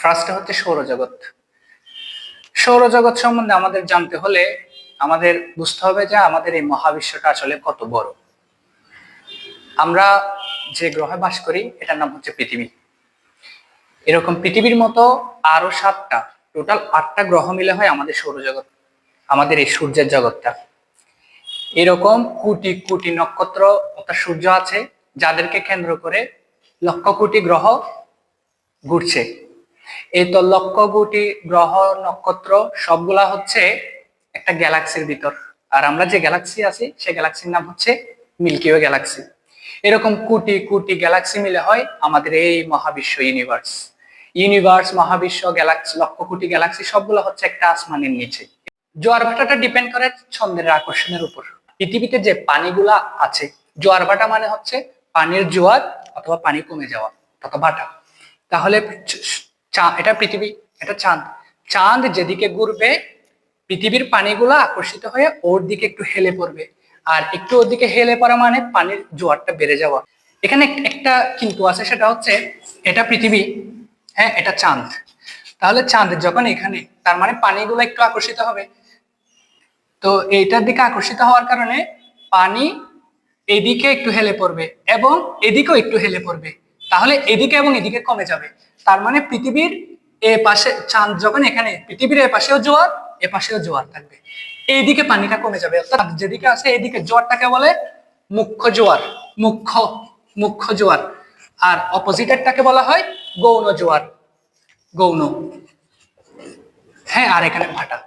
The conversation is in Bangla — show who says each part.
Speaker 1: ফার্স্টে হচ্ছে সৌরজগৎ। সৌরজগৎ সম্বন্ধে আমাদের জানতে হলে আমাদের বুঝতে হবে যে আমাদের এই মহাবিশ্বটা আসলে কত বড়। আমরা যে গ্রহে বাস করি এটার নাম হচ্ছে পৃথিবী। এরকম পৃথিবীর মতো আরো 7টা, টোটাল 8টা গ্রহ মিলে হয় আমাদের সৌরজগৎ, আমাদের এই সূর্যের জগৎটা। এরকম কোটি কোটি নক্ষত্র অর্থাৎ সূর্য আছে, যাদেরকে কেন্দ্র করে লক্ষ কোটি গ্রহ ঘুরছে। এই তো লক্ষ কোটি গ্রহ নক্ষত্র সবগুলা হচ্ছে একটা গ্যালাক্সির ভিতর, আর আমরা যে গ্যালাক্সি আছি সেই গ্যালাক্সির নাম হচ্ছে মিল্কি ওয়ে গ্যালাক্সি। এরকম কোটি কোটি গ্যালাক্সি মিলে হয় আমাদের এই মহাবিশ্ব ইউনিভার্স। ইউনিভার্স, মহাবিশ্ব, গ্যালাক্সি, লক্ষ কোটি গ্যালাক্সি সবগুলো হচ্ছে একটা আসমানের নিচে। জোয়ার ভাটাটা ডিপেন্ড করে চন্দ্রের আকর্ষণের উপর। পৃথিবীতে যে পানিগুলা আছে, জোয়ার ভাটা মানে হচ্ছে পানির জোয়ার অথবা পানি কমে যাওয়া তথা ভাটা। তাহলে এটা পৃথিবী, এটা চাঁদ। চাঁদ যেদিকে ঘুরবে পৃথিবীর পানিগুলা আকর্ষিত হয়ে ওর দিকে একটু হেলে পড়বে, আর একটু ওর দিকে হেলে পড়া মানে পানির জোয়ারটা বেড়ে যাওয়া। এখানে একটা কিন্তু আছে, সেটা হচ্ছে এটা পৃথিবী, হ্যাঁ এটা চাঁদ। তাহলে চাঁদ যখন এখানে, তার মানে পানিগুলো একটু আকর্ষিত হবে। তো এইটার দিকে আকর্ষিত হওয়ার কারণে পানি এদিকে একটু হেলে পড়বে এবং এদিকেও একটু হেলে পড়বে। তাহলে এদিকে এবং এদিকে কমে যাবে। তার মানে পৃথিবীর এ পাশে চাঁদ যখন এখানে, পৃথিবীর এ পাশেও জোয়ার এ পাশেও জোয়ার থাকবে, এইদিকে পানিটা কমে যাবে। অর্থাৎ যেদিকে আছে এদিকে জোয়ারটাকে বলে মুখ্য জোয়ার, মুখ্য মুখ্য জোয়ার। আর অপোজিটেরটাকে বলা হয় গৌণ জোয়ার, গৌণ। হ্যাঁ, আর এখানে ভাটা।